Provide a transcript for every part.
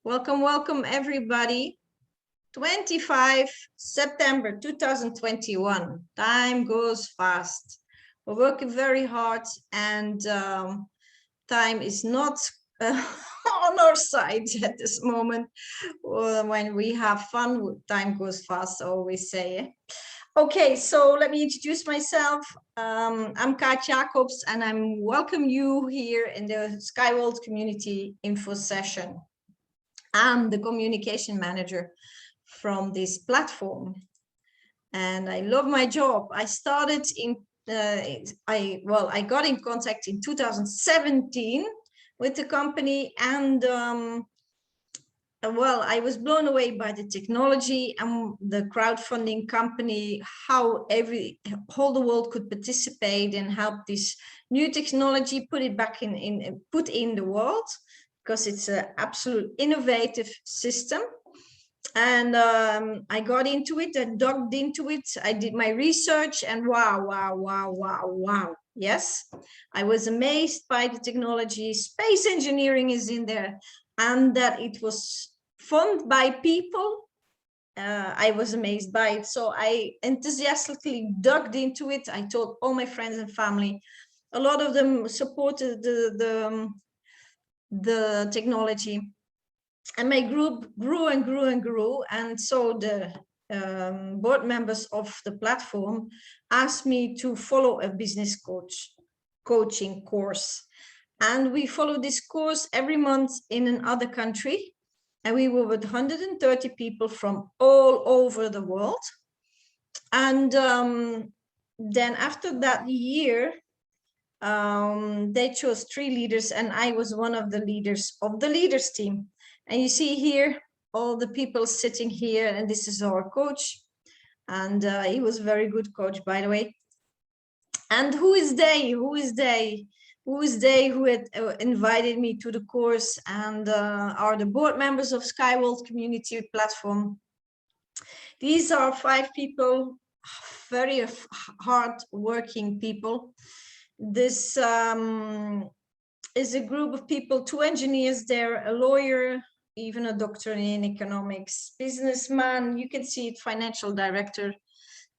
Welcome, welcome everybody. 25 September 2021. Time goes fast. We're working very hard and time is not on our side at this moment. When we have fun, time goes fast, I always say. Okay, so let me introduce myself. I'm Kaat Jacobs and I'm welcome you here in the SkyWorld Community Info Session. I'm the communication manager from this platform and I love my job. I started in I got in contact in 2017 with the company and I was blown away by the technology and the crowdfunding company, how whole the world could participate and help this new technology put it back put in the world, because it's an absolute innovative system. And I got into it and dug into it. I did my research and wow. Yes, I was amazed by the technology. Space engineering is in there and that it was funded by people. I was amazed by it. So I enthusiastically dug into it. I told all my friends and family. A lot of them supported the technology. And my group grew and grew and grew. And so the board members of the platform asked me to follow a business coaching course. And we follow this course every month in another country. And we were with 130 people from all over the world. And then after that year, they chose 3 leaders and I was one of the leaders of the leaders team. And you see here all the people sitting here, and this is our coach, and he was a very good coach, by the way. And who is they who had invited me to the course and are the board members of SkyWorld Community Platform. These are 5 people, very hard working people. This is a group of people, 2 engineers there, a lawyer, even a doctor in economics, businessman, you can see it, financial director.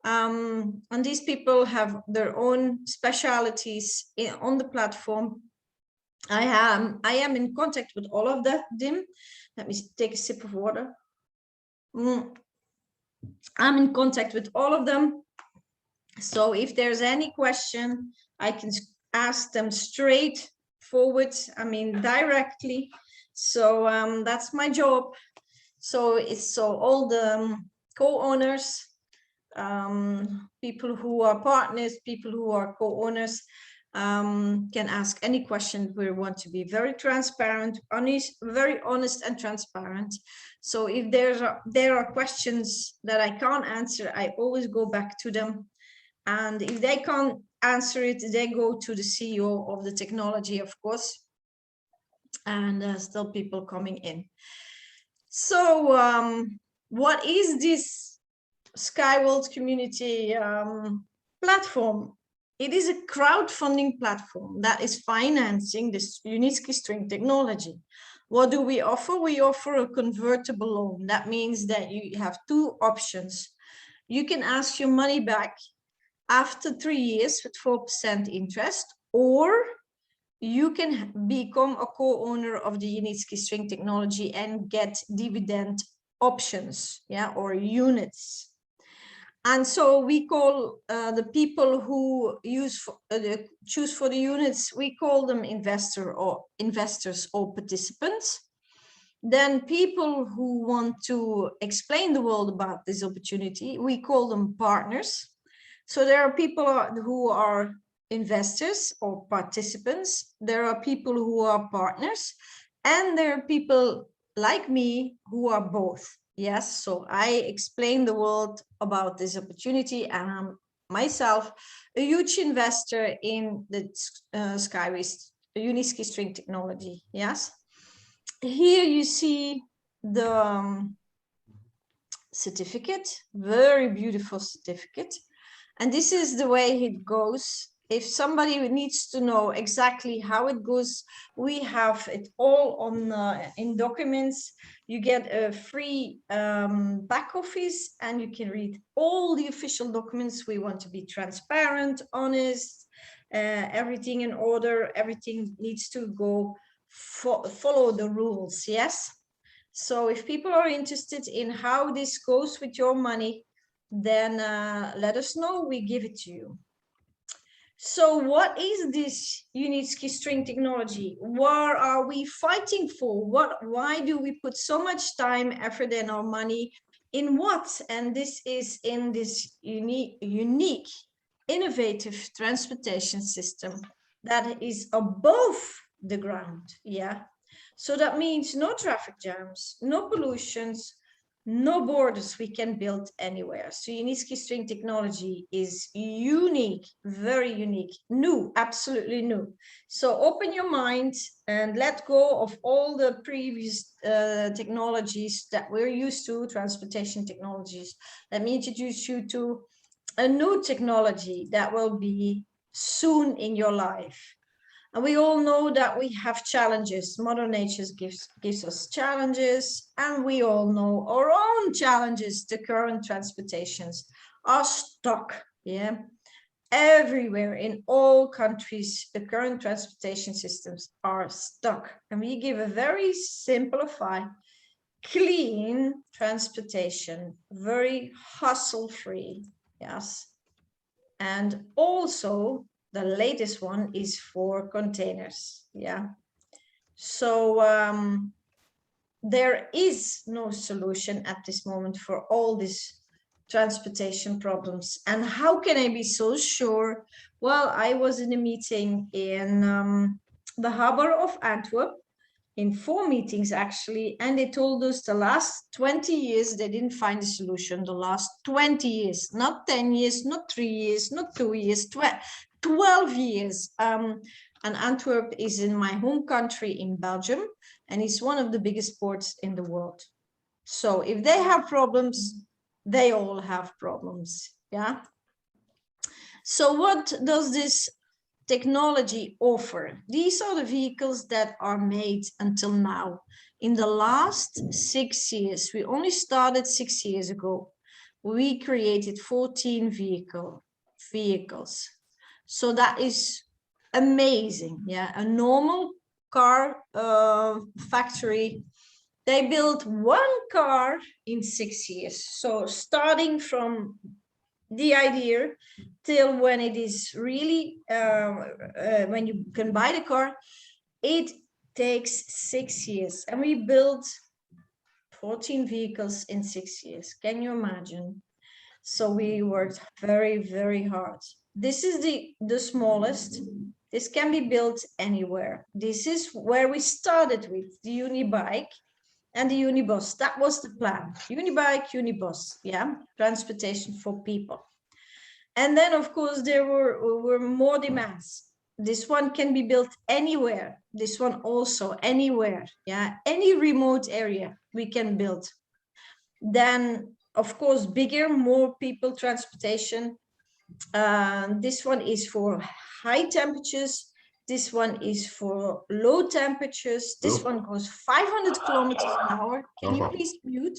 And these people have their own specialities on the platform. I am in contact with all of them. Let me take a sip of water. I'm in contact with all of them. So if there's any question, I can ask them straight forward, directly. So that's my job. So all the co-owners, people who are partners, people who are co-owners, can ask any question. We want to be very transparent, very honest and transparent. So if there are questions that I can't answer, I always go back to them. And if they can't answer it, they go to the CEO of the technology, of course. And still people coming in. So what is this SkyWorld Community platform? It is a crowdfunding platform that is financing this Unitsky String Technology. What do we offer? We offer a convertible loan. That means that you have 2 options. You can ask your money back after 3 years with 4% interest, or you can become a co-owner of the Unitsky String Technology and get dividend options, or units. And so we call the people who choose for the units, we call them investors or participants. Then people who want to explain the world about this opportunity, we call them partners. So there are people who are investors or participants. There are people who are partners, and there are people like me who are both. Yes, so I explain the world about this opportunity, and I'm myself a huge investor in the Unitsky String Technology. Yes, here you see the certificate, very beautiful certificate. And this is the way it goes. if somebody needs to know exactly how it goes, we have it all on in documents. You get a free back office, and you can read all the official documents. We want to be transparent, honest, everything in order. Everything needs to go follow the rules. Yes. So if people are interested in how this goes with your money, then let us know. We give it to you. So what is this Unitsky string technology? What are we fighting for? Why do we put so much time, effort, and our money in what? And this is in this unique, innovative transportation system that is above the ground. Yeah. So that means no traffic jams, no pollutions, no borders. We can build anywhere. So Unitsky string technology is unique, very unique, new, absolutely new. So open your mind and let go of all the previous technologies that we're used to, transportation technologies. Let me introduce you to a new technology that will be soon in your life. And we all know that we have challenges. Mother Nature gives us challenges, and we all know our own challenges. The current transportations are stuck. Yeah, everywhere in all countries, the current transportation systems are stuck. And we give a very simplified, clean transportation, very hustle-free. Yes, and also the latest one is for containers. Yeah. So there is no solution at this moment for all these transportation problems. And how can I be so sure? Well, I was in a meeting in the harbor of Antwerp, in 4 meetings actually, and they told us the last 20 years they didn't find a solution. The last 20 years, not 10 years, not 3 years, not 2 years, 12 years. And Antwerp is in my home country in Belgium, and it's one of the biggest ports in the world. So if they have problems, they all have problems. Yeah. So what does this technology offer? These are the vehicles that are made until now. In the last 6 years, we only started 6 years ago. We created 14 vehicles. So that is amazing. Yeah, a normal car factory, they built 1 car in 6 years. So starting from the idea till when it is really when you can buy the car, it takes 6 years, and we built 14 vehicles in 6 years. Can you imagine? So we worked very, very hard. This is the smallest. This can be built anywhere. This is where we started with the Unibike and the Unibus. That was the plan. Unibike, Unibus, yeah, transportation for people. And then, of course, there were more demands. This one can be built anywhere. This one also anywhere. Yeah, any remote area we can build. Then, of course, bigger, more people transportation. This one is for high temperatures. This one is for low temperatures. This one goes 500 kilometers an hour. Can you please mute?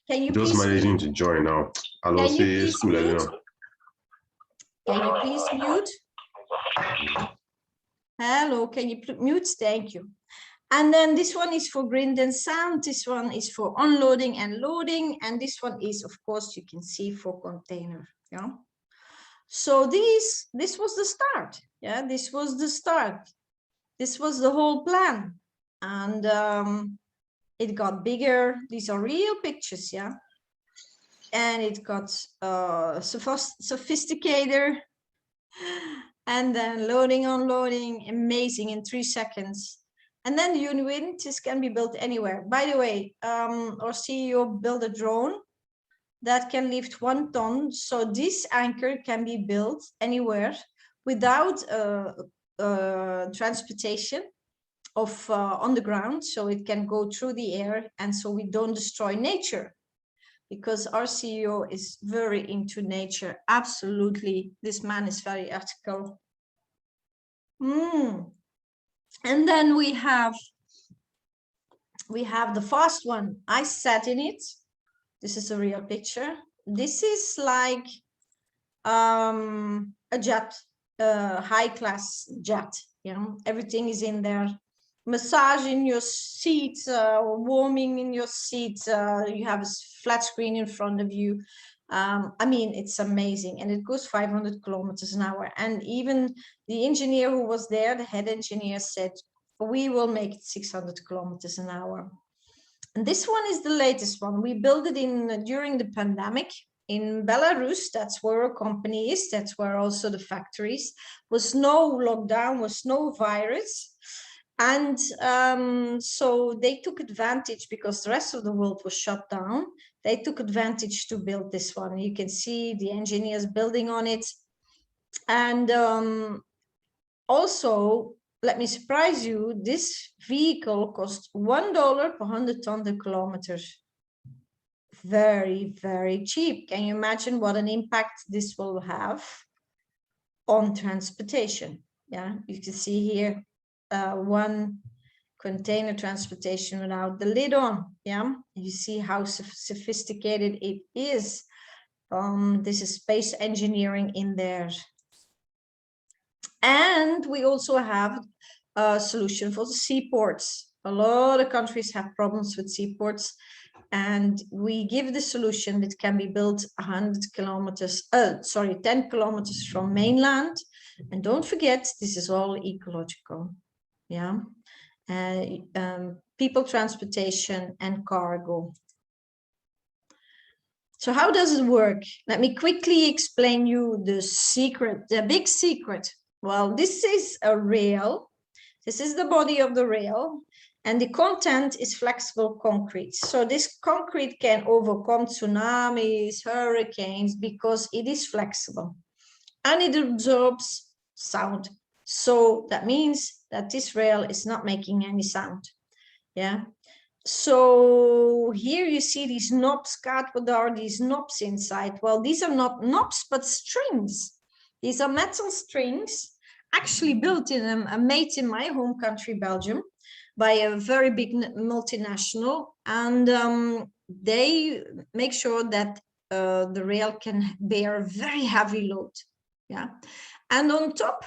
Can you just managing to join now? Can you please mute? Can you please mute? Hello, can you mute? Thank you. And then this one is for wind and sound. This one is for unloading and loading. And this one is, of course, you can see for container. Yeah. So this was the start. Yeah, this was the start. This was the whole plan. And it got bigger. These are real pictures. Yeah. And it got sophisticated. And then loading, unloading, amazing in 3 seconds. And then the Uniwind, this can be built anywhere. By the way, our CEO built a drone that can lift 1 ton. So this anchor can be built anywhere without transportation of on the ground. So it can go through the air, and so we don't destroy nature. because our CEO is very into nature. Absolutely, this man is very ethical. And then we have the fast one. I sat in it. This is a real picture. This is like a jet, high-class jet. You know, everything is in there. Massage in your seat, warming in your seat. You have a flat screen in front of you. I mean, it's amazing, and it goes 500 kilometers an hour. And even the engineer who was there, the head engineer, said, we will make it 600 kilometers an hour. And this one is the latest one. We built it during the pandemic in Belarus. That's where our company is. That's where also the factories. Was no lockdown, was no virus. And so they took advantage, because the rest of the world was shut down. They took advantage to build this one. You can see the engineers building on it. And also, let me surprise you, this vehicle cost $1 per 100 ton kilometers. Very, very cheap. Can you imagine what an impact this will have on transportation? Yeah, you can see here one container transportation without the lid on. Yeah, you see how sophisticated it is. This is space engineering in there. And we also have a solution for the seaports. A lot of countries have problems with seaports, and we give the solution that can be built 10 kilometers from mainland. And don't forget, this is all ecological. Yeah, people transportation and cargo. So how does it work? Let me quickly explain you the secret, the big secret. Well, this is a rail. This is the body of the rail, and the content is flexible concrete. So this concrete can overcome tsunamis, hurricanes, because it is flexible and it absorbs sound. So that means that this rail is not making any sound. Yeah. So here you see these knobs. Kaat, what are these knobs inside? Well, these are not knobs, but strings. These are metal strings, actually built in made in my home country, Belgium, by a very big multinational, and they make sure that the rail can bear a very heavy load. Yeah, and on top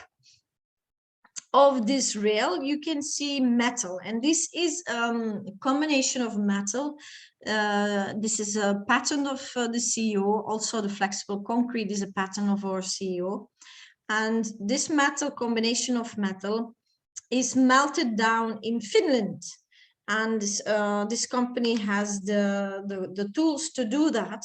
of this rail you can see metal, and this is a combination of metal. This is a pattern of the CEO. Also the flexible concrete is a pattern of our CEO, and this metal combination of metal is melted down in Finland, and this company has the tools to do that.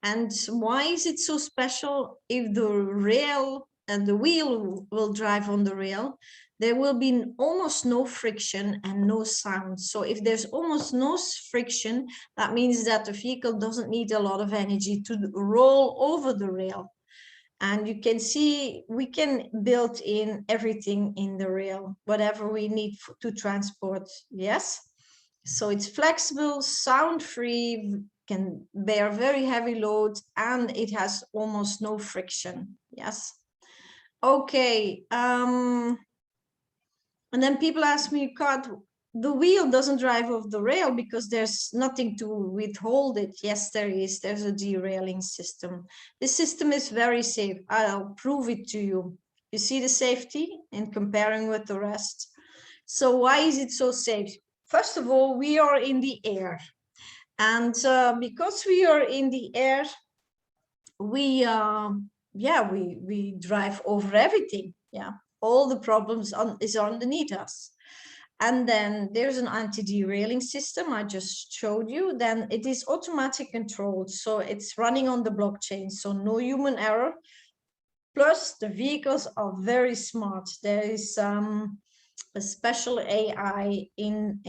And why is it so special? If the rail and the wheel will drive on the rail, there will be almost no friction and no sound. So if there's almost no friction, that means that the vehicle doesn't need a lot of energy to roll over the rail. And you can see we can build in everything in the rail, whatever we need to transport. Yes. So it's flexible, sound-free, can bear very heavy load, and it has almost no friction. Yes. Okay. And then people ask me, Kaat, the wheel doesn't drive off the rail because there's nothing to withhold it. Yes, there is. There's a derailing system. This system is very safe. I'll prove it to you. You see the safety in comparing with the rest. So why is it so safe? First of all, we are in the air. And because we are in the air, we drive over everything. Yeah, all the problems is underneath us. And then there's an anti-derailing system I just showed you. Then it is automatic controlled, so it's running on the blockchain, so no human error. Plus the vehicles are very smart. There is a special AI in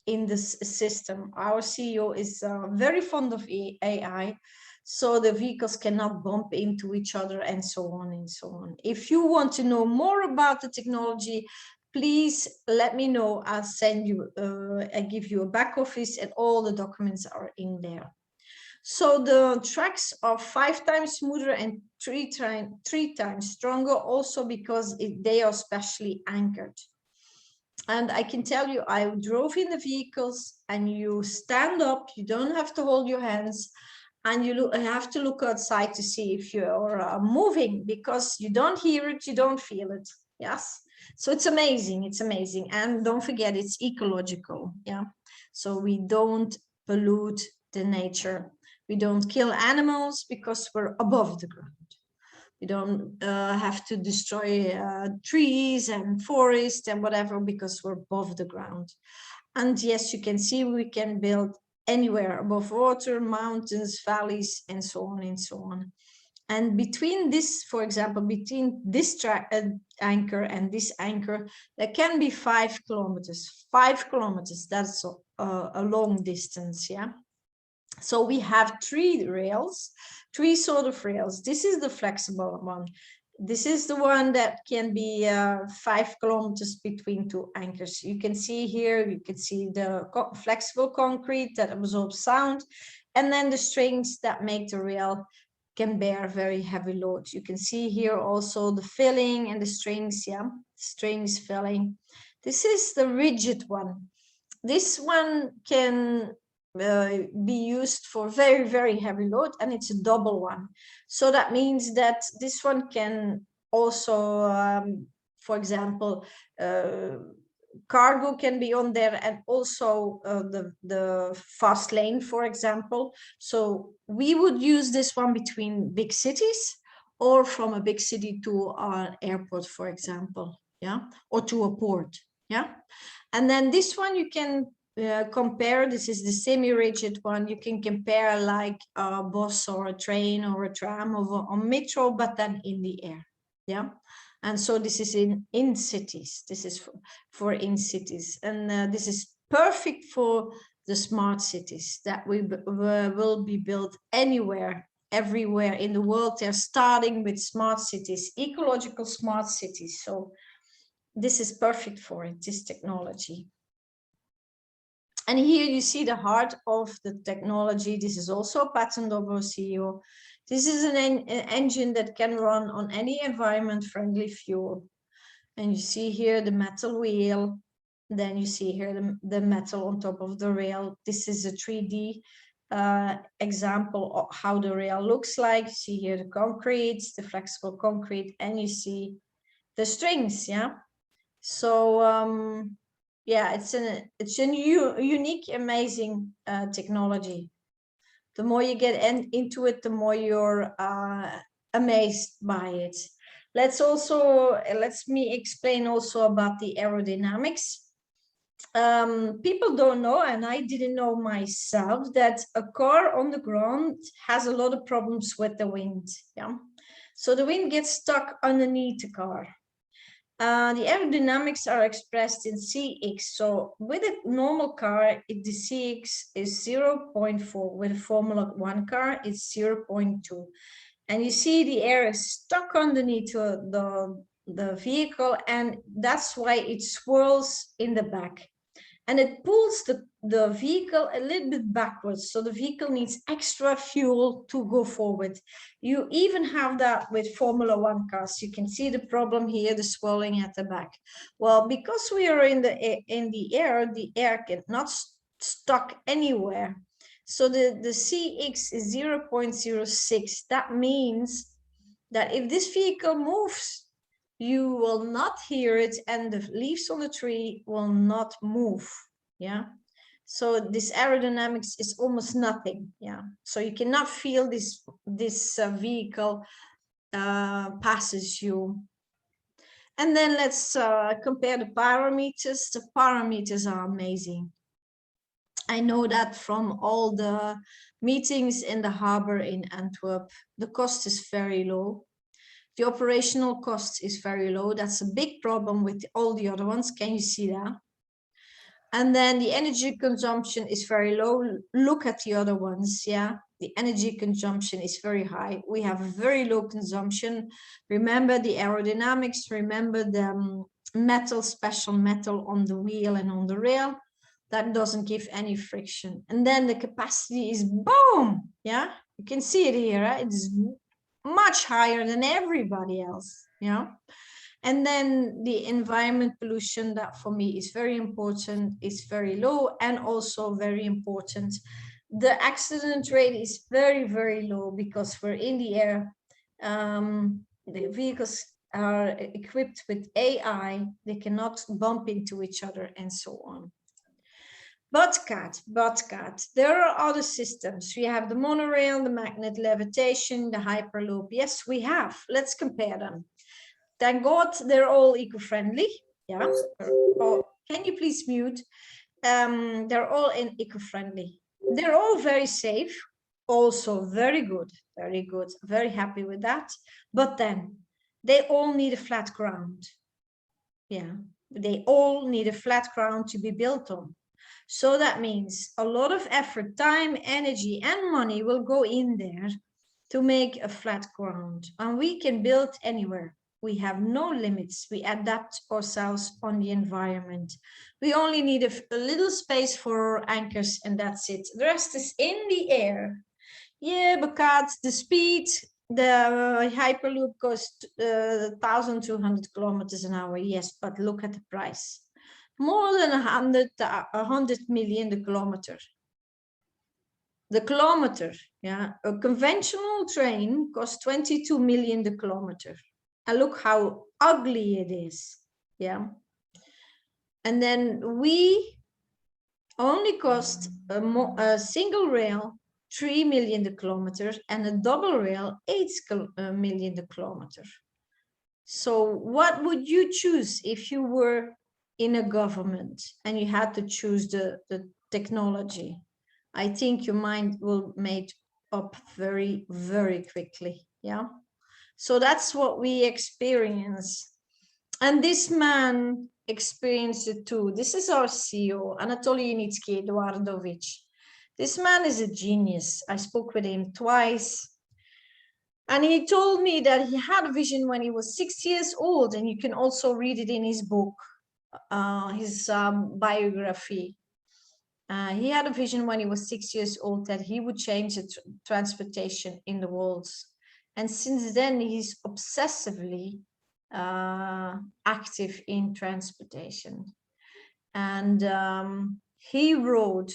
this system. Our CEO is very fond of AI, so the vehicles cannot bump into each other, and so on and so on. If you want to know more about the technology, please let me know. I'll send you, I give you a back office and all the documents are in there. So the tracks are 5 times smoother and 3 times stronger, also because they are specially anchored. And I can tell you, I drove in the vehicles and you stand up, you don't have to hold your hands, and you have to look outside to see if you're moving, because you don't hear it, you don't feel it. Yes. So it's amazing. It's amazing. And don't forget, it's ecological. Yeah. So we don't pollute the nature. We don't kill animals because we're above the ground. We don't have to destroy trees and forests and whatever because we're above the ground. And yes, you can see we can build anywhere above water, mountains, valleys, and so on and so on. And between this, for example, between this anchor and this anchor, there can be 5 kilometers. 5 kilometers, that's a long distance, yeah? So we have 3 rails, 3 sort of rails. This is the flexible one. This is the one that can be 5 kilometers between 2 anchors. You can see here, you can see the flexible concrete that absorbs sound, and then the strings that make the rail can bear very heavy loads. You can see here also the filling and the strings, yeah, strings filling. This is the rigid one. This one can be used for very, very heavy load, and it's a double one. So that means that this one can also, for example, cargo can be on there, and also the fast lane, for example. So we would use this one between big cities, or from a big city to an airport, for example, yeah, or to a port, yeah. And then this one you can compare. This is the semi-rigid one. You can compare like a bus or a train or a tram or a metro, but then in the air, yeah. And so this is in cities. This is for in cities, and this is perfect for the smart cities that will be built anywhere, everywhere in the world. They're starting with smart cities, ecological smart cities. So this is perfect for it, this technology. And here you see the heart of the technology. This is also a patent of our CEO. This is an engine that can run on any environment-friendly fuel. And you see here the metal wheel. Then you see here the metal on top of the rail. This is a 3D example of how the rail looks like. You see here the concrete, the flexible concrete, and you see the strings, yeah? So, yeah, it's a unique, amazing technology. The more you get into it, the more you're amazed by it. Let me explain also about the aerodynamics. People don't know, and I didn't know myself, that a car on the ground has a lot of problems with the wind. Yeah, so the wind gets stuck underneath the car. The aerodynamics are expressed in Cx. So with a normal car, the Cx is 0.4. With a Formula 1 car, it's 0.2. And you see the air is stuck underneath the vehicle, and that's why it swirls in the back. And it pulls the vehicle a little bit backwards. So the vehicle needs extra fuel to go forward. You even have that with Formula 1 cars. You can see the problem here, the swirling at the back. Well, because we are in the air cannot stuck anywhere. So the Cx is 0.06. That means that if this vehicle moves, you will not hear it, and the leaves on the tree will not move. Yeah. So this aerodynamics is almost nothing. Yeah. So you cannot feel this vehicle passes you. And then let's compare the parameters. The parameters are amazing. I know that from all the meetings in the harbor in Antwerp. The cost is very low. The operational cost is very low. That's a big problem with all the other ones. Can you see that? And then the energy consumption is very low. Look at the other ones, yeah? The energy consumption is very high. We have a very low consumption. Remember the aerodynamics, remember metal, special metal on the wheel and on the rail that doesn't give any friction. And then the capacity is boom. Yeah, you can see it here. Right? It's much higher than everybody else. Yeah. And then the environment pollution, that for me is very important, is very low, and also very important. The accident rate is very, very low because we're in the air. The vehicles are equipped with AI. They cannot bump into each other and so on. But CAT, there are other systems. We have the monorail, the magnet levitation, the hyperloop. Yes, we have. Let's compare them. Thank God they're all eco-friendly. Yeah. Oh, can you please mute? They're all eco-friendly. They're all very safe. Also very good, very good. Very happy with that. But then they all need a flat ground. Yeah, they all need a flat ground to be built on. So that means a lot of effort, time, energy, and money will go in there to make a flat ground. And we can build anywhere. We have no limits. We adapt ourselves on the environment. We only need a little space for anchors and that's it. The rest is in the air. Yeah, because the speed, the hyperloop costs 1,200 kilometers an hour. Yes, but look at the price. More than 100 million the kilometer. The kilometer, yeah. A conventional train costs 22 million the kilometer. And look how ugly it is, yeah. And then we only cost a single rail 3 million the kilometer and a double rail 8 million the kilometer. So what would you choose if you were in a government and you had to choose the technology? I think your mind will make up very, very quickly, yeah. So that's what we experience. And this man experienced it too. This is our CEO, Anatoly Unitsky Eduardovich. This man is a genius. I spoke with him twice. And he told me that he had a vision when he was 6 years old. And you can also read it in his book, his biography. He had a vision when he was 6 years old that he would change the transportation in the world. And since then, he's obsessively active in transportation. And he wrote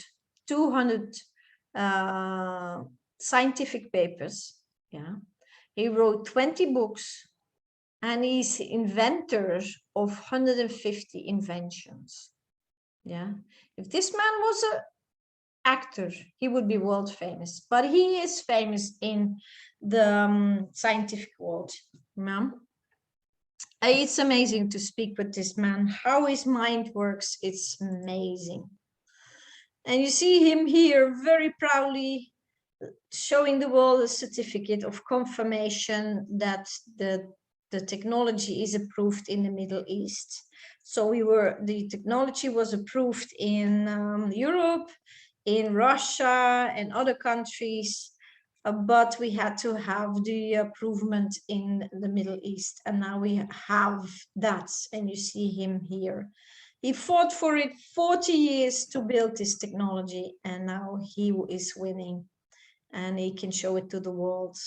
200 scientific papers. Yeah, he wrote 20 books, and he's inventor of 150 inventions. Yeah, if this man was an actor, he would be world famous, but he is famous in the scientific world. It's amazing to speak with this man. How his mind works, it's amazing. And you see him here very proudly showing the world a certificate of confirmation that the technology is approved in the Middle East. So the technology was approved in Europe, in Russia and other countries, but we had to have the approval in the Middle East, and now we have that, and you see him here. He fought for it 40 years to build this technology, and now he is winning, and he can show it to the world.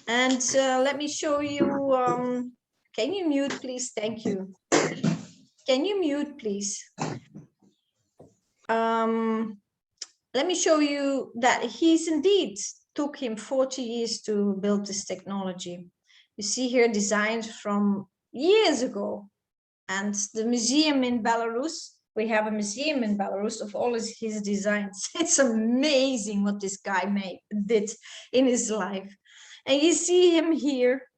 And let me show you, can you mute, please? Thank you. Can you mute, please? Let me show you that he's indeed took him 40 years to build this technology. You see here designs from years ago. And the museum in Belarus, we have a museum in Belarus of all his designs. It's amazing what this guy did in his life. And you see him here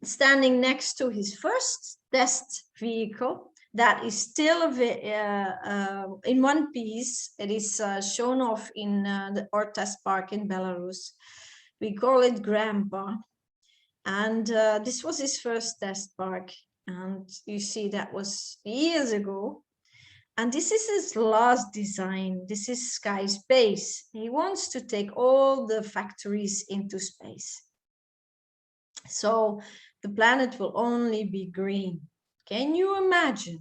standing next to his first test vehicle. That is still in one piece. It is shown off in our test park in Belarus. We call it Grandpa. And this was his first test park. And you see that was years ago. And this is his last design. This is Sky Space. He wants to take all the factories into space. So the planet will only be green. Can you imagine?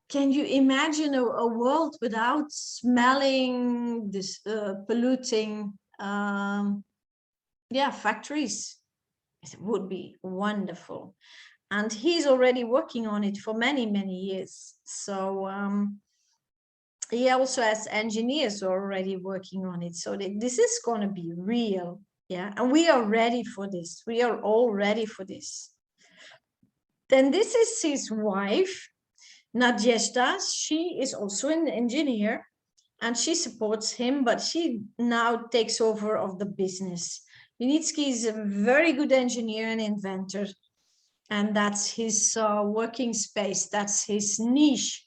Can you imagine a world without smelling this polluting factories? It would be wonderful. And he's already working on it for many, many years. So he also has engineers already working on it. So this is going to be real. Yeah, and we are ready for this. We are all ready for this. Then this is his wife, Nadezhda. She is also an engineer and she supports him, but she now takes over of the business. Unitsky is a very good engineer and inventor, and that's his working space. That's his niche.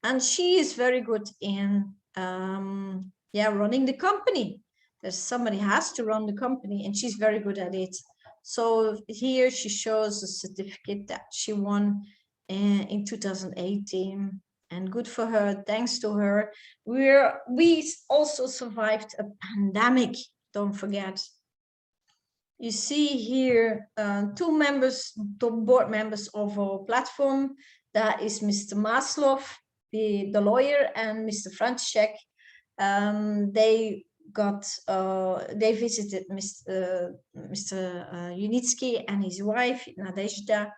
And she is very good in running the company. There's somebody has to run the company, and she's very good at it. So here she shows a certificate that she won in 2018, and good for her. Thanks to her, we also survived a pandemic. Don't forget. You see here two board members of our platform. That is Mr. Maslov, the lawyer, and Mr. František. They visited Mr. Unitsky and his wife, Nadezhda.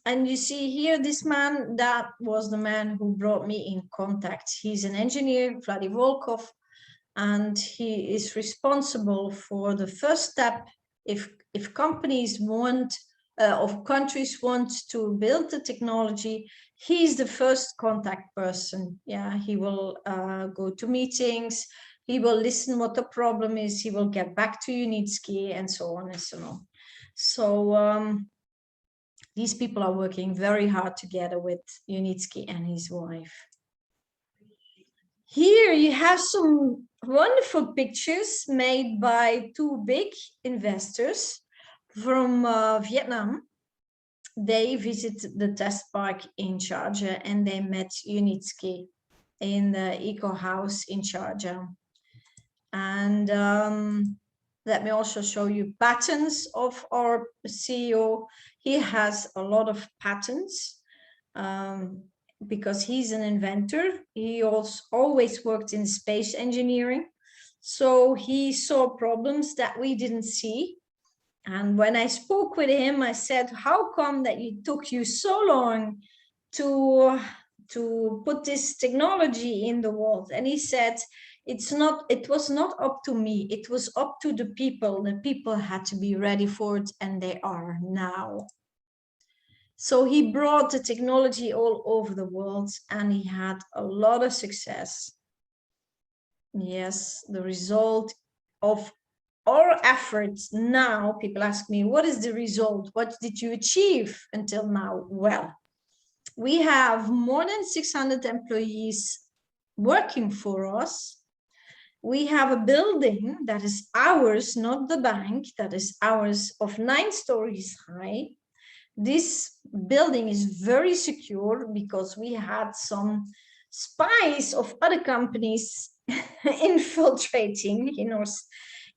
And you see here, this man, that was the man who brought me in contact. He's an engineer, Vladimir Volkov, and he is responsible for the first step. If companies want, of countries want to build the technology, he's the first contact person. Yeah, he will go to meetings, he will listen what the problem is, he will get back to Unitsky, and so on and so on. So these people are working very hard together with Unitsky and his wife. Here you have some wonderful pictures made by two big investors from Vietnam. They visited the test park in Sharjah and they met Unitsky in the eco house in Sharjah. And let me also show you patents of our CEO. He has a lot of patents. Because he's an inventor. He also always worked in space engineering. So he saw problems that we didn't see. And when I spoke with him, I said, how come that it took you so long to put this technology in the world? And he said, it was not up to me. It was up to the people. The people had to be ready for it, and they are now. So he brought the technology all over the world and he had a lot of success. Yes, the result of our efforts now, people ask me, what is the result? What did you achieve until now? Well, we have more than 600 employees working for us. We have a building that is ours, not the bank, that is ours, of 9 stories high. This building is very secure because we had some spies of other companies infiltrating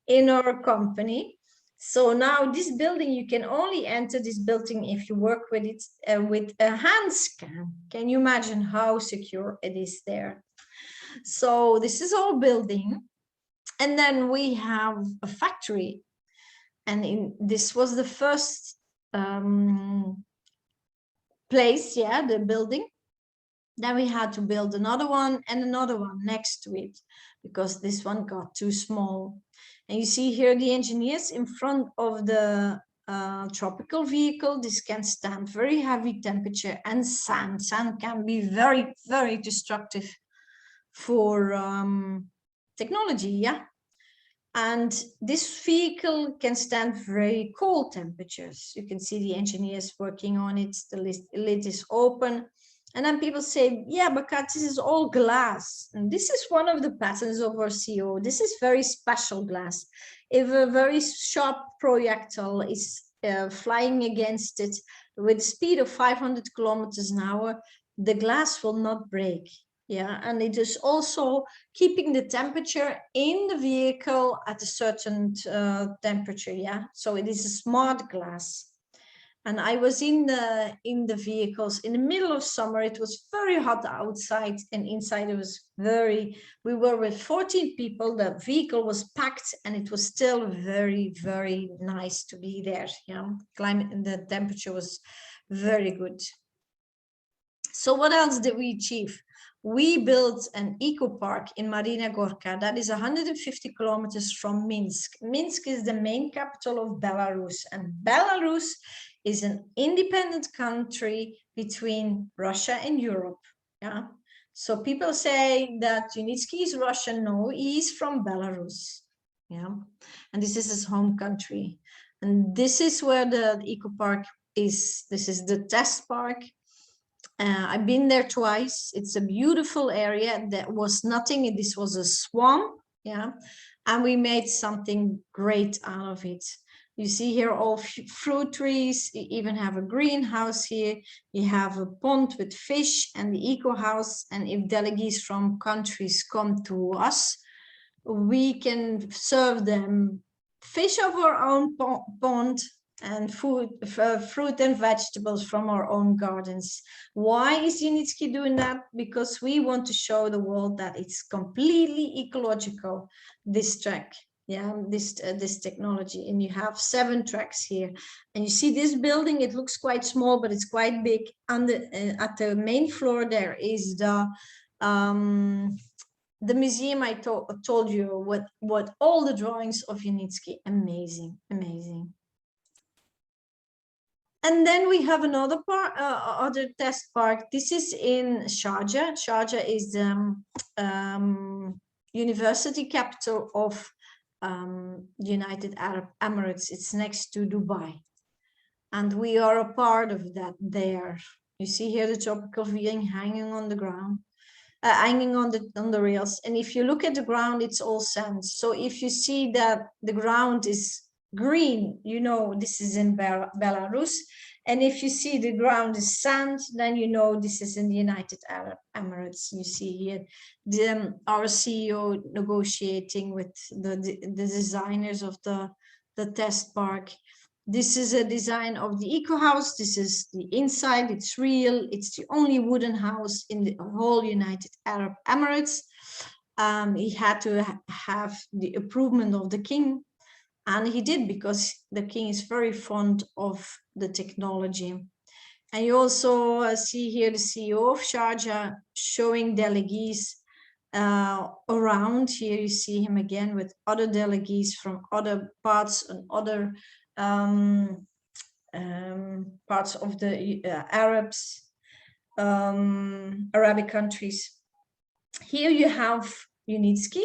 in our company. So now this building, you can only enter this building if you work with it with a hand scan. Can you imagine how secure it is there? So this is our building. And then we have a factory. And this was the first place, yeah, the building. Then we had to build another one and another one next to it because this one got too small. And you see here the engineers in front of the tropical vehicle. This can stand very heavy temperature and sand. Sand can be very, very destructive for technology, yeah. And this vehicle can stand very cold temperatures. You can see the engineers working on it. The lid is open. And then people say, yeah, but Kaat, this is all glass. And this is one of the patents of our CEO. This is very special glass. If a very sharp projectile is flying against it with a speed of 500 kilometers an hour, the glass will not break. Yeah, and it is also keeping the temperature in the vehicle at a certain temperature. Yeah, so it is a smart glass. And I was in the vehicles in the middle of summer. It was very hot outside, and inside it was we were with 14 people. The vehicle was packed, and it was still very, very nice to be there. Yeah, climate and the temperature was very good. So what else did we achieve? We built an eco park in Marina Gorka that is 150 kilometers from Minsk. Minsk is the main capital of Belarus, and Belarus is an independent country between Russia and Europe. Yeah. So people say that Unitsky is Russian. No, he's from Belarus. Yeah. And this is his home country. And this is where the eco park is. This is the test park. I've been there twice. It's a beautiful area. There was nothing. This was a swamp. Yeah. And we made something great out of it. You see here all fruit trees. You even have a greenhouse here. You have a pond with fish and the eco house. And if delegates from countries come to us, we can serve them fish of our own pond and food, fruit and vegetables from our own gardens. Why is Unitsky doing that? Because we want to show the world that it's completely ecological, this track. Yeah, this technology. And you have 7 tracks here, and you see this building. It looks quite small, but it's quite big. And at the main floor there is the museum I told you what all the drawings of Unitsky. Amazing, amazing. And then we have another part, other test park. This is in Sharjah. Sharjah is the university capital of United Arab Emirates. It's next to Dubai. And we are a part of that there. You see here the tropical viewing hanging on the ground, hanging on the rails. And if you look at the ground, it's all sand. So if you see that the ground is green, you know this is in Belarus. And if you see the ground is sand, then you know this is in the United Arab Emirates. You see here our CEO negotiating with the designers of the test park. This is a design of the eco house. This is the inside. It's real. It's the only wooden house in the whole United Arab Emirates. He had to have the approval of the king. And he did, because the king is very fond of the technology. And you also see here the CEO of Sharjah showing delegates around. Here you see him again with other delegates from other parts and other parts of the Arabic countries. Here you have Unitsky.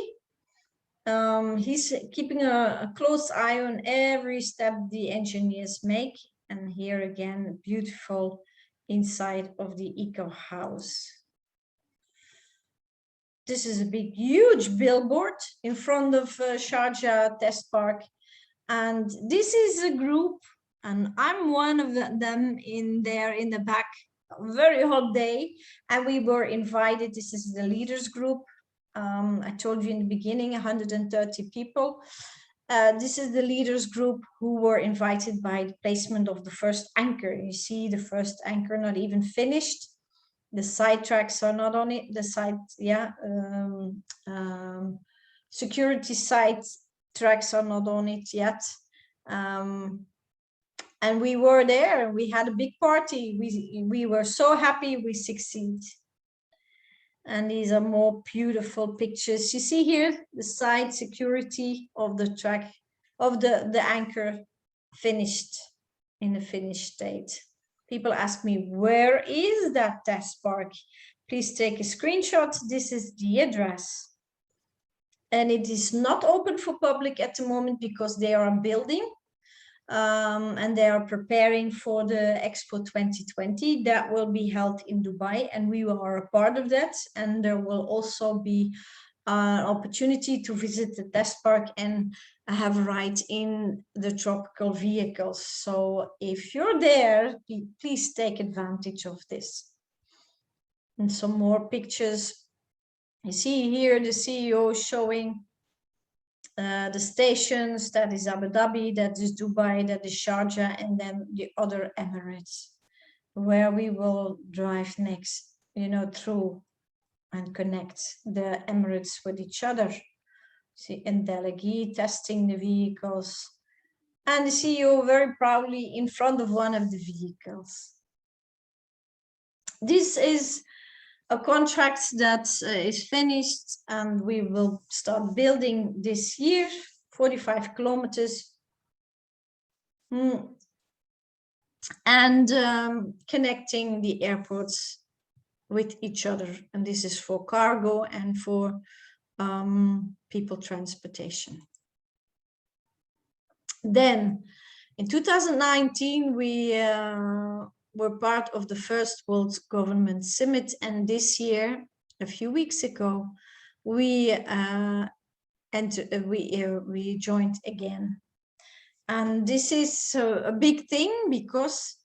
He's keeping a close eye on every step the engineers make. And here again, beautiful inside of the eco house. This is a big, huge billboard in front of Sharjah Test Park. And this is a group, and I'm one of them in there in the back. A very hot day, and we were invited. This is the leaders group. I told you in the beginning, 130 people. This is the leaders group who were invited by the placement of the first anchor. You see the first anchor not even finished. The side tracks are not on it. The side, yeah, security side tracks are not on it yet. And we were there, and we had a big party. We were so happy we succeed. And these are more beautiful pictures. You see here the side security of the track of the anchor finished in a finished state. People ask me, where is that test park? Please take a screenshot. This is the address. And it is not open for public at the moment because they are building. And they are preparing for the Expo 2020 that will be held in Dubai, and we are a part of that. And there will also be an opportunity to visit the test park and have a ride in the tropical vehicles. So if you're there, please take advantage of this. And some more pictures You see here the CEO showing the stations. That is Abu Dhabi, that is Dubai, that is Sharjah, and then the other Emirates, where we will drive next, you know, through and connect the Emirates with each other. See, in Delhi, testing the vehicles, and the CEO very proudly in front of one of the vehicles. This is a contract that is finished, and we will start building this year, 45 kilometers. And connecting the airports with each other. And this is for cargo and for people transportation. Then in 2019, we were part of the first World Government Summit, and this year, a few weeks ago, we joined again. And this is a big thing, because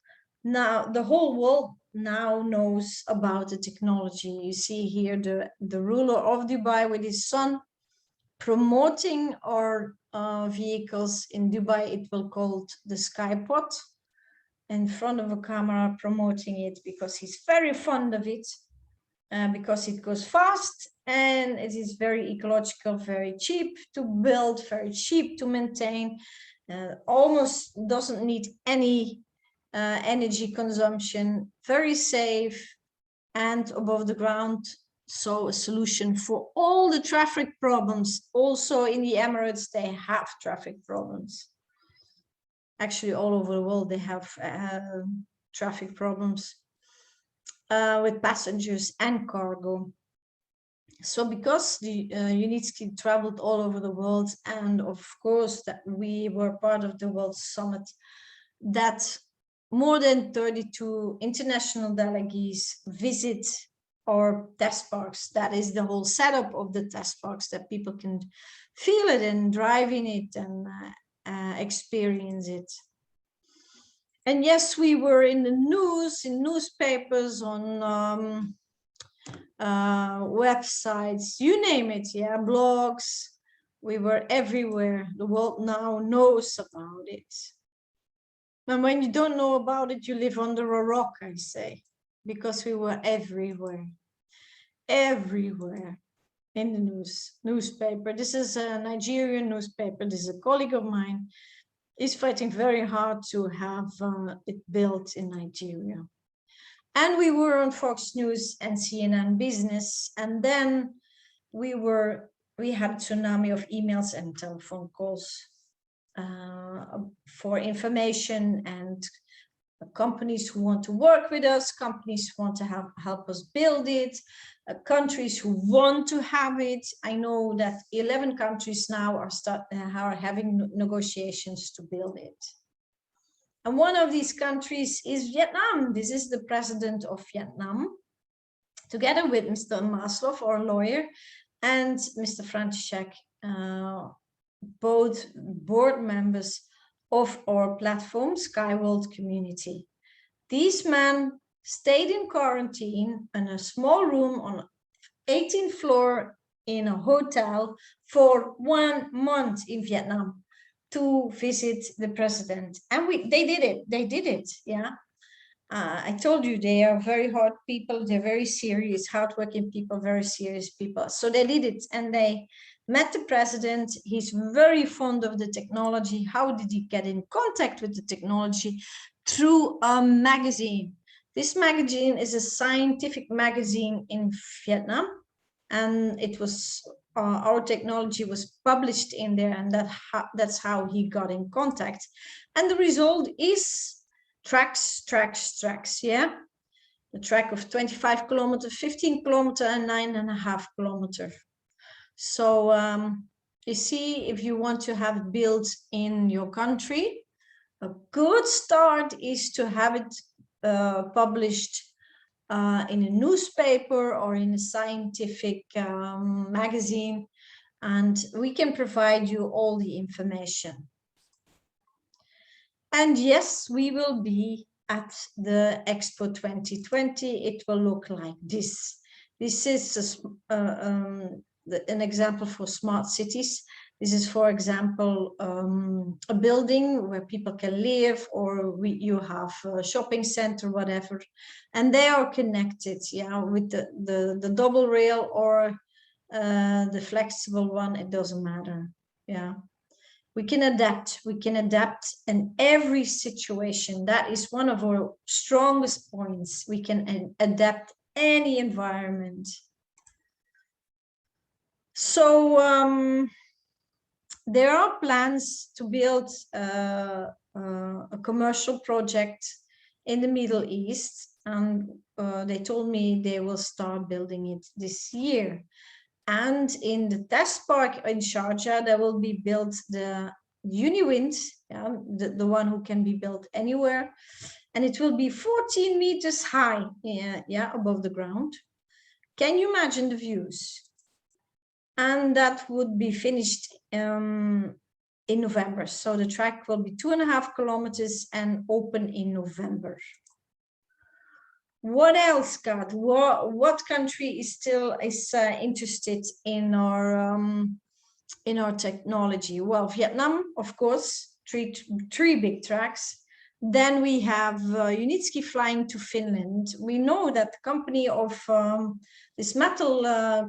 now the whole world now knows about the technology. You see here the ruler of Dubai with his son promoting our vehicles in Dubai. It will called the Skypod, in front of a camera promoting it, because he's very fond of it, because it goes fast and it is very ecological, very cheap to build, very cheap to maintain, almost doesn't need any energy consumption, very safe, and above the ground. So a solution for all the traffic problems. Also in the Emirates, they have traffic problems. Actually, all over the world, they have traffic problems with passengers and cargo. So because the Unitsky traveled all over the world, and of course that we were part of the World Summit, that more than 32 international delegates visit our test parks. That is the whole setup of the test parks, that people can feel it and drive in it and experience it. And yes, we were in the news, in newspapers, on websites, you name it, yeah, blogs. We were everywhere. The world now knows about it. And when you don't know about it, you live under a rock, I say, because we were everywhere, everywhere in the newspaper. This is a Nigerian newspaper. This is a colleague of mine. He's fighting very hard to have it built in Nigeria. And we were on Fox News and CNN Business. And then we had a tsunami of emails and telephone calls for information, and companies who want to work with us, companies who want to help us build it, countries who want to have it. I know that 11 countries now are having negotiations to build it. And one of these countries is Vietnam. This is the president of Vietnam, together with Mr. Maslow, our lawyer, and Mr. František, both board members of our platform, SkyWorld Community. These men stayed in quarantine in a small room on 18th floor in a hotel for 1 month in Vietnam to visit the president. And they did it, yeah. I told you, they are very hard people, they're very serious, hardworking people, very serious people. So they did it, and they met the president. He's very fond of the technology. How did he get in contact with the technology? Through a magazine. This magazine is a scientific magazine in Vietnam, and it was our technology was published in there, and that's how he got in contact. And the result is tracks, yeah. The track of 25 kilometers, 15 kilometers, and 9.5 kilometers. So you see, if you want to have it built in your country, a good start is to have it published in a newspaper or in a scientific magazine, and we can provide you all the information. And yes, we will be at the Expo 2020. It will look like this. This is an example for smart cities. This is, for example, a building where people can live, or you have a shopping center, whatever, and they are connected, yeah, with the double rail or the flexible one. It doesn't matter, yeah. We can adapt in every situation. That is one of our strongest points. We can adapt any environment. So there are plans to build a commercial project in the Middle East, and they told me they will start building it this year. And in the test park in Sharjah, there will be built the Uniwind, yeah, the one who can be built anywhere. And it will be 14 meters high, yeah, above the ground. Can you imagine the views? And that would be finished in November. So the track will be 2.5 kilometers and open in November. What else, Kat? What country is still interested in our technology? Well, Vietnam, of course, three big tracks. Then we have Unitsky flying to Finland. We know that the company of this metal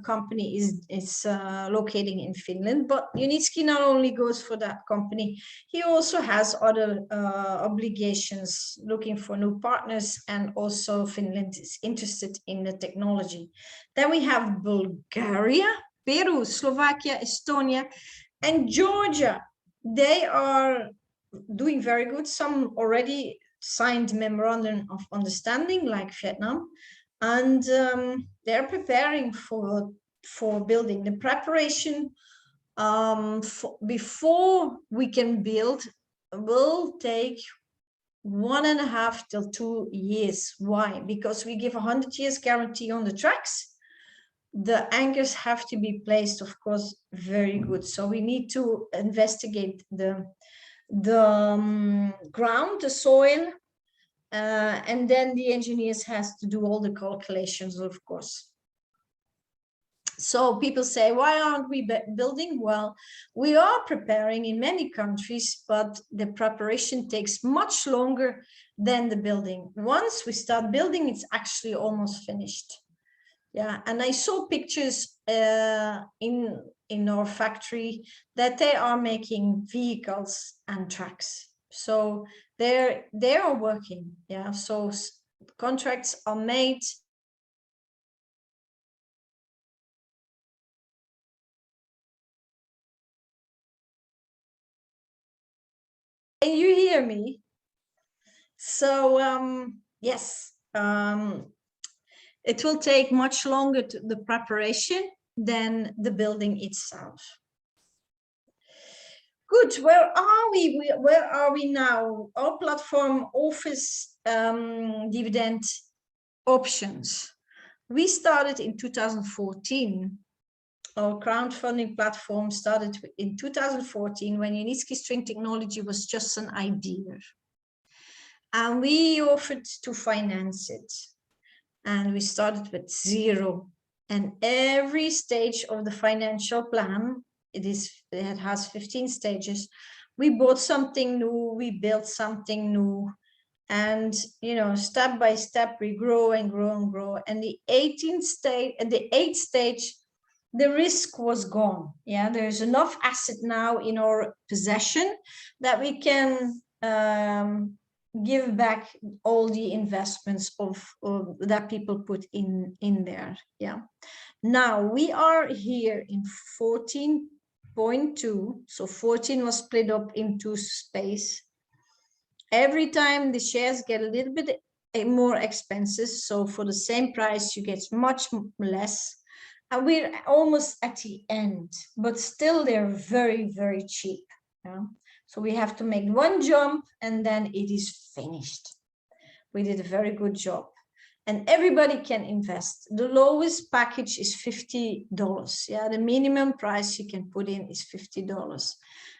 company is locating in Finland, but Unitsky not only goes for that company, he also has other obligations, looking for new partners, and also Finland is interested in the technology. Then we have Bulgaria, Peru, Slovakia, Estonia, and Georgia. They are doing very good. Some already signed memorandum of understanding, like Vietnam, and they're preparing for building. The preparation before we can build will take 1.5 till 2 years. Why? Because we give 100 years guarantee on the tracks. The anchors have to be placed, of course, very good. So we need to investigate the ground, the soil, and then the engineers has to do all the calculations, of course. So people say, why aren't we building? Well, we are preparing in many countries, but the preparation takes much longer than the building. Once we start building, it's actually almost finished. Yeah, and I saw pictures in our factory that they are making vehicles and trucks. So they are working. Yeah, so contracts are made. Can you hear me? So yes, it will take much longer the preparation than the building itself. Good. Where are we? Where are we now? Our platform offers dividend options. We started in 2014. Our crowdfunding platform started in 2014 when Unitsky String Technology was just an idea. And we offered to finance it. And we started with 0. And every stage of the financial plan, it has 15 stages. We bought something new, we built something new, and step by step we grow and grow and grow. And the 18th stage, and the 8th stage, the risk was gone. Yeah, there's enough asset now in our possession that we can give back all the investments of that people put in there. Yeah. Now we are here in 14.2. So 14 was split up into space. Every time the shares get a little bit more expensive, so for the same price you get much less, and we're almost at the end, but still they're very, very cheap. Yeah? So we have to make one jump and then it is finished. We did a very good job. And everybody can invest. The lowest package is $50. Yeah, the minimum price you can put in is $50.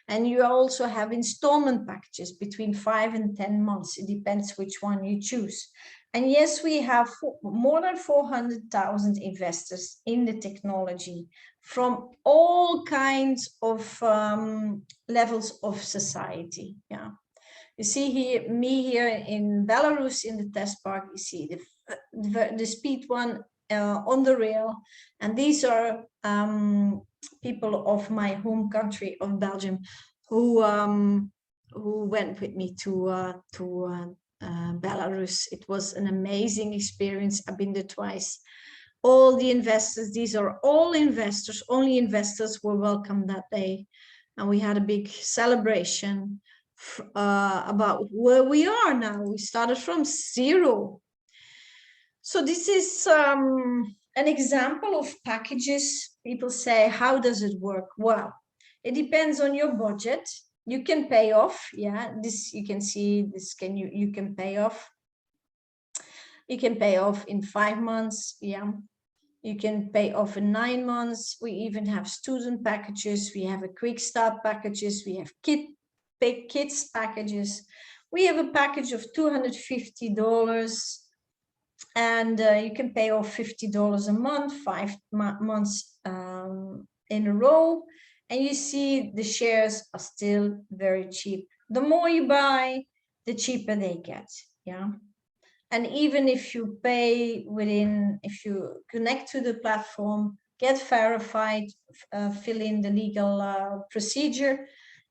And you also have installment packages between 5 and 10 months. It depends which one you choose. And yes, we have more than 400,000 investors in the technology from all kinds of levels of society. Yeah, you see here me here in Belarus in the test park. You see the speed one on the rail, and these are people of my home country of Belgium who went with me to Belarus. It was an amazing experience. I've been there twice. All the investors, these are all investors, only investors were welcome that day. And we had a big celebration about where we are now. We started from zero. So this is an example of packages. People say, how does it work? Well, it depends on your budget. You can pay off. Yeah, this you can see, this you can pay off. You can pay off in 5 months. Yeah, you can pay off in 9 months. We even have student packages. We have a quick start packages. We have kids packages. We have a package of $250. And you can pay off $50 a month, 5 months in a row. And you see the shares are still very cheap. The more you buy, the cheaper they get. Yeah. And even if you pay if you connect to the platform, get verified, fill in the legal procedure,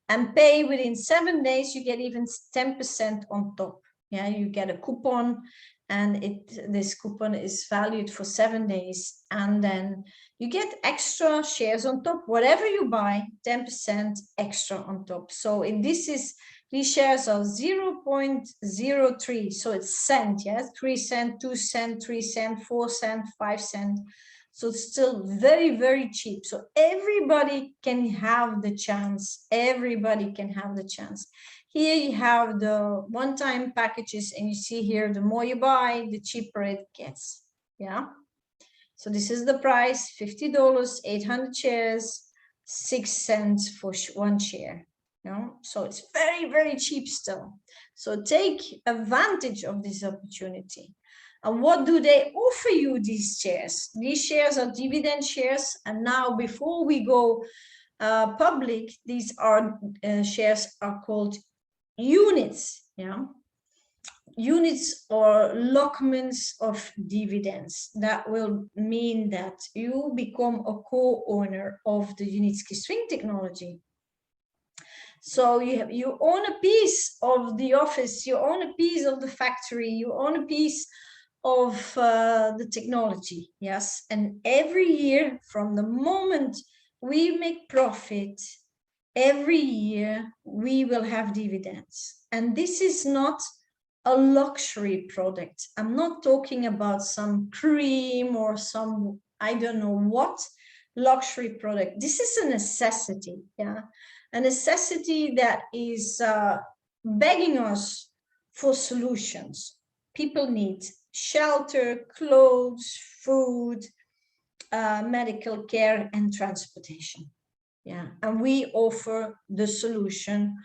and pay within 7 days, you get even 10% on top. Yeah, you get a coupon, and this coupon is valued for 7 days, and then you get extra shares on top. Whatever you buy, 10% extra on top. So these shares are 0.03, so it's cent, yes, 3 cent, 2 cent, 3 cent, 4 cent, 5 cent. So it's still very, very cheap. So everybody can have the chance. Everybody can have the chance. Here you have the one-time packages, and you see here, the more you buy, the cheaper it gets. Yeah. So this is the price, $50, 800 shares, 6 cents for one share. You know? So it's very, very cheap still. So take advantage of this opportunity. And what do they offer you, these shares? These shares are dividend shares. And now, before we go public, these shares are called units. Yeah, units or lockments of dividends. That will mean that you become a co-owner of the Unitsky String Technology. So you own a piece of the office, you own a piece of the factory, you own a piece of the technology. Yes, and every year, from the moment we make profit, every year we will have dividends. And this is not a luxury product. I'm not talking about some cream or some, I don't know what luxury product. This is a necessity. Yeah, a necessity that is begging us for solutions. People need shelter, clothes, food, medical care, and transportation. Yeah, and we offer the solution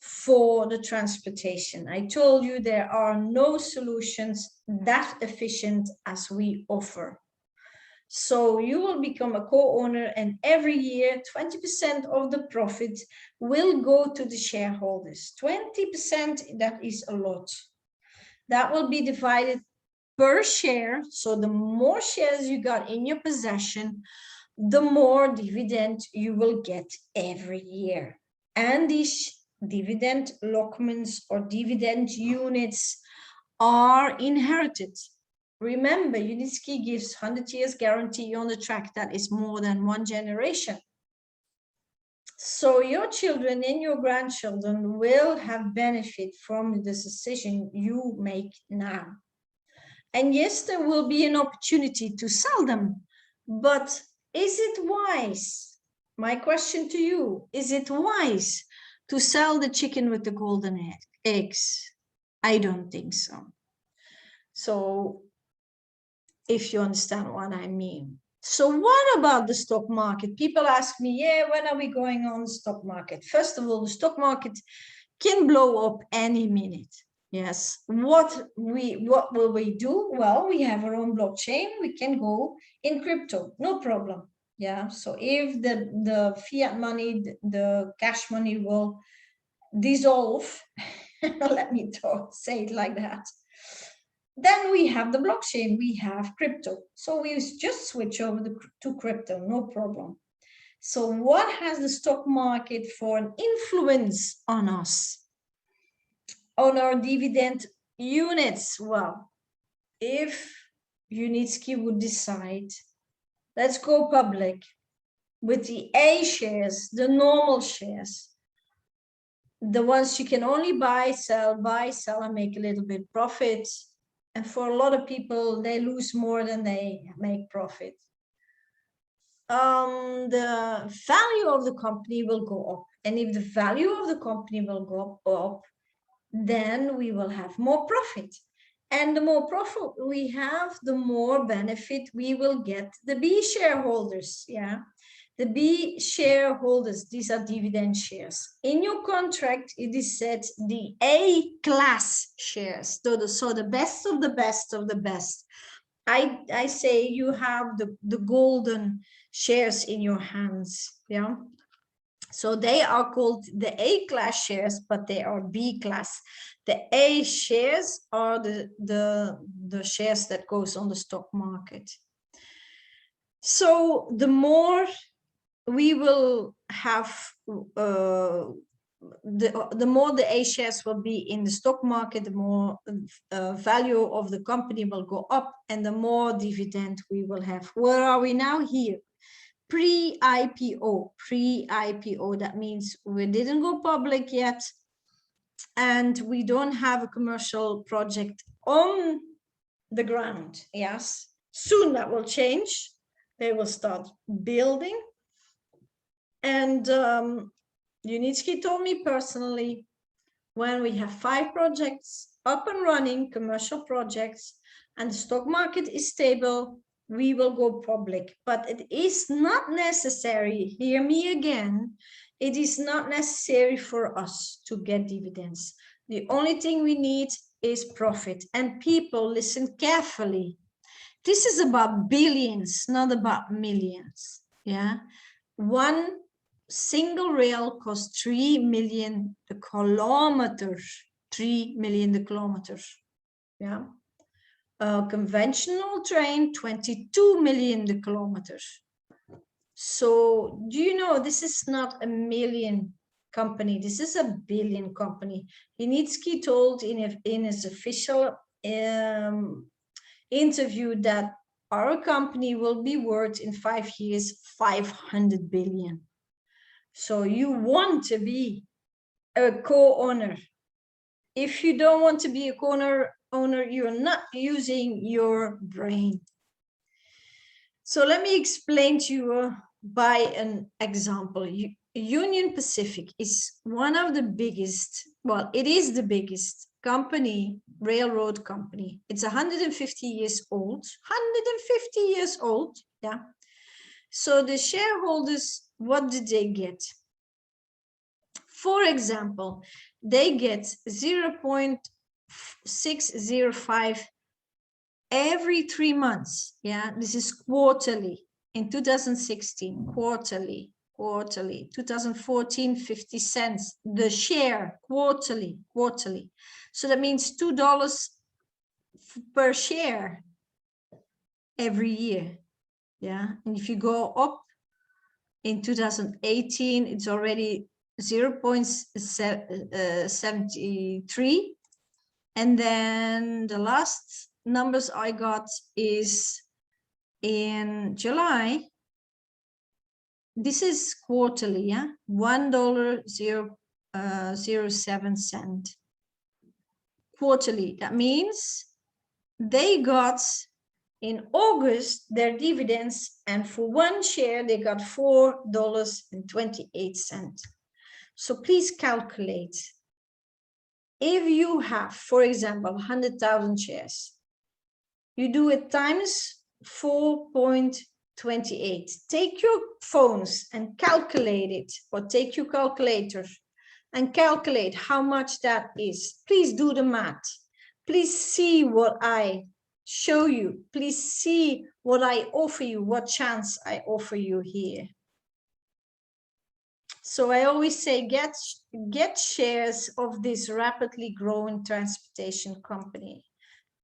for the transportation. I told you there are no solutions that efficient as we offer. So you will become a co-owner, and every year 20% of the profit will go to the shareholders. 20%, that is a lot. That will be divided per share. So the more shares you got in your possession, the more dividend you will get every year. And these dividend lockments or dividend units are inherited. Remember, Unitsky gives 100 years guarantee on the track. That is more than one generation. So your children and your grandchildren will have benefit from the decision you make now. And yes, there will be an opportunity to sell them, but is it wise? My question to you, is it wise to sell the chicken with the golden eggs? I don't think so. So if you understand what I mean. So what about the stock market? People ask me, yeah, when are we going on the stock market? First of all, the stock market can blow up any minute. Yes. What will we do? Well, we have our own blockchain. We can go in crypto, no problem. Yeah. So if the fiat money, the cash money will dissolve, let me say it like that, then we have the blockchain, we have crypto. So we just switch over to crypto, no problem. So what has the stock market for an influence on us, on our dividend units? Well, if Unitsky would decide, let's go public with the A shares, the normal shares, the ones you can only buy, sell, and make a little bit profit. And for a lot of people, they lose more than they make profit. The value of the company will go up. And if the value of the company will go up, then we will have more profit. And the more profit we have, the more benefit we will get the B shareholders. Yeah. The B shareholders, these are dividend shares. In your contract, it is said the A class shares. So the best of the best of the best. I say you have the golden shares in your hands. Yeah. So they are called the A class shares, but they are B class. The A shares are the shares that goes on the stock market. So the more we will have, the more the A shares will be in the stock market, the more value of the company will go up, and the more dividend we will have. Where are we now? Here. Pre-IPO, that means we didn't go public yet, and we don't have a commercial project on the ground. Yes, soon that will change. They will start building. And Unitsky told me personally, when we have 5 projects up and running, commercial projects, and the stock market is stable, we will go public. But it is not necessary, hear me again, it is not necessary for us to get dividends. The only thing we need is profit. And people, listen carefully. This is about billions, not about millions. Yeah. One single rail costs 3 million the kilometers. 3 million the kilometers. Yeah. A conventional train, 22 million the kilometers. So do you know, this is not a million company, this is a billion company. Unitsky told in his official interview that our company will be worth in 5 years 500 billion. So you want to be a co-owner. If you don't want to be a co-owner, you're not using your brain. So let me explain to you by an example. Union Pacific is one of the biggest, well, it is the biggest company, railroad company. It's 150 years old, 150 years old, yeah. So the shareholders, what did they get? For example, they get 0.605 every 3 months. Yeah, this is quarterly. In 2016, quarterly. 2014, 50 cents. The share, quarterly. So that means $2 per share every year. Yeah, and if you go up in 2018, it's already 0.73. And then the last numbers I got is in July. This is quarterly, yeah, $1.07 quarterly. That means they got in August their dividends, and for 1 share they got $4.28. So please calculate. If you have, for example, 100,000 shares, you do it times 4.28. Take your phones and calculate it, or take your calculator. and calculate how much that is. Please do the math. Please see what I show you. Please see what I offer you, what chance I offer you here. So I always say, get shares of this rapidly growing transportation company.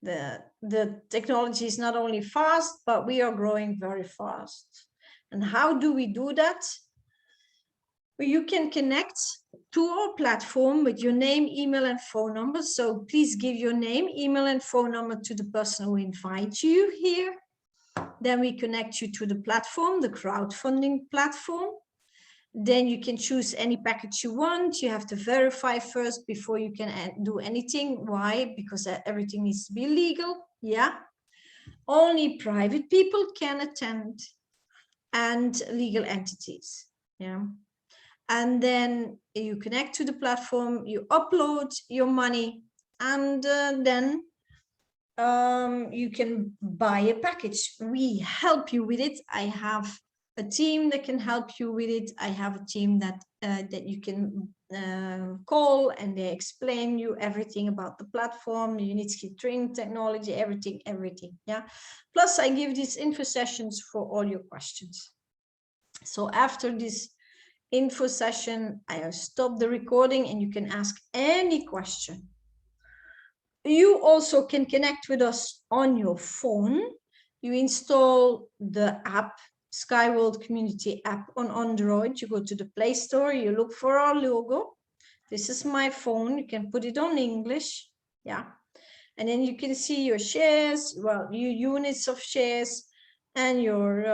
The technology is not only fast, but we are growing very fast. And how do we do that? Well, you can connect to our platform with your name, email, and phone number. So please give your name, email, and phone number to the person who invites you here. Then we connect you to the platform, the crowdfunding platform. Then you can choose any package you want. You have to verify first before you can do anything. Why? Because everything needs to be legal. Yeah. Only private people can attend and legal entities. Yeah. And then you connect to the platform, you upload your money, and then you can buy a package. We help you with it. I have a team that can help you with it. I have a team that you can call, and they explain you everything about the platform, the Unitsky String Technology, everything. Yeah. Plus, I give these info sessions for all your questions. So after this info session, I have stopped the recording, and you can ask any question. You also can connect with us on your phone. You install the app, SkyWorld Community app on Android. You go to the Play Store, you look for our logo. This is my phone. You can put it on English. Yeah. And then you can see your shares, well, your units of shares, and your,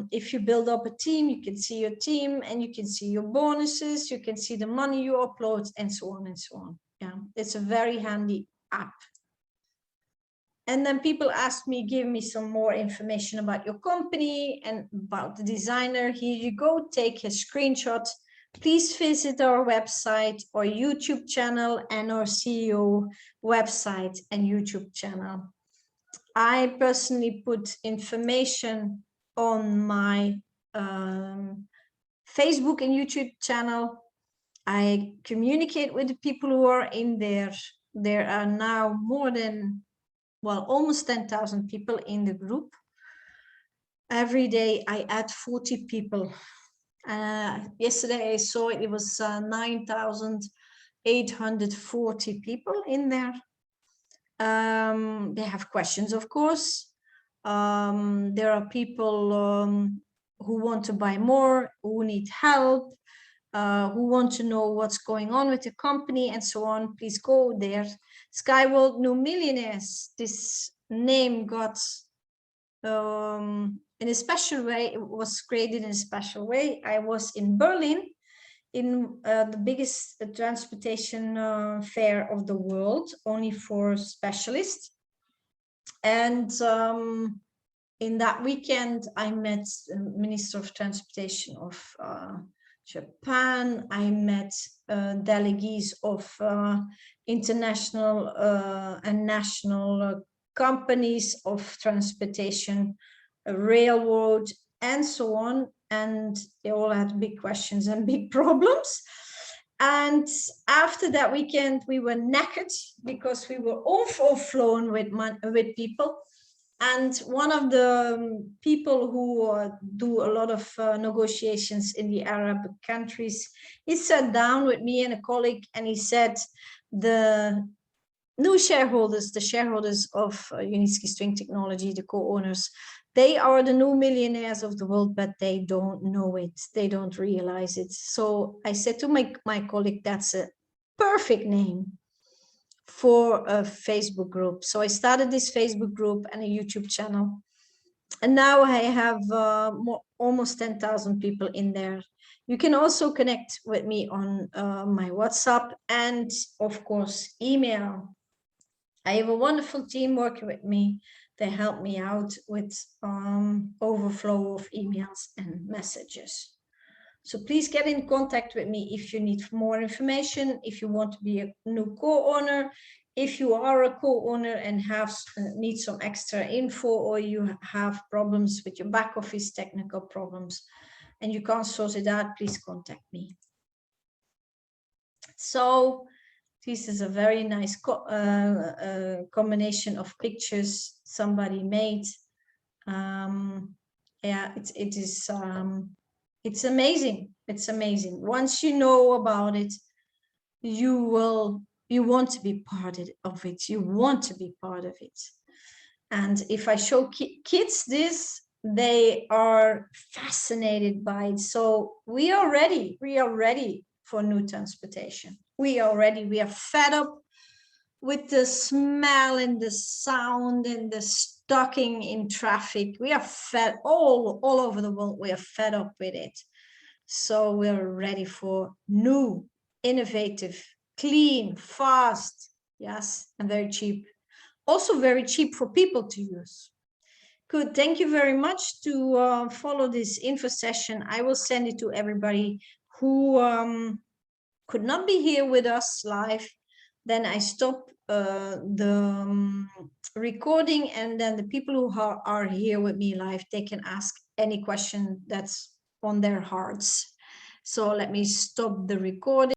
if you build up a team, you can see your team, and you can see your bonuses, you can see the money you upload, and so on and so on. Yeah, it's a very handy app. And then people ask me, give me some more information about your company and about the designer. Here you go, take a screenshot. Please visit our website, our YouTube channel, and our CEO website and YouTube channel. I personally put information on my Facebook and YouTube channel. I communicate with the people who are in there. There are now more than, well, almost 10,000 people in the group. Every day I add 40 people. Yesterday I saw it was 9,840 people in there. They have questions, of course. There are people who want to buy more, who need help, who want to know what's going on with the company, and so on. Please go there. SkyWorld New Millionaires. This name got in a special way. It was created in a special way. I was in Berlin in the biggest transportation fair of the world, only for specialists. And in that weekend, I met the Minister of Transportation of Japan. I met delegates of international and national companies of transportation, railroad, and so on. And they all had big questions and big problems. And after that weekend, we were knackered because we were overflown with people. And one of the people who do a lot of negotiations in the Arab countries, he sat down with me and a colleague, and he said, the new shareholders, the shareholders of Unitsky String Technology, the co-owners, they are the new millionaires of the world, but they don't know it. They don't realize it. So I said to my colleague, that's a perfect name for a Facebook group. So I started this Facebook group and a YouTube channel. And now I have almost 10,000 people in there. You can also connect with me on my WhatsApp and, of course, email. I have a wonderful team working with me. They help me out with overflow of emails and messages. So please get in contact with me if you need more information, if you want to be a new co-owner, if you are a co-owner and need some extra info, or you have problems with your back office technical problems and you can't sort it out, please contact me. So this is a very nice combination of pictures somebody made. Yeah, it is it's amazing. It's amazing. Once you know about it, you want to be part of it. You want to be part of it. And if I show kids this, they are fascinated by it. So we are ready for new transportation. We are fed up with the smell and the sound and the stocking in traffic. We are fed all over the world. We are fed up with it. So we're ready for new, innovative, clean, fast, yes, and very cheap. Also very cheap for people to use. Good, thank you very much to follow this info session. I will send it to everybody who could not be here with us live. Then I stop the recording, and then the people who are here with me live, they can ask any question that's on their hearts. So let me stop the recording.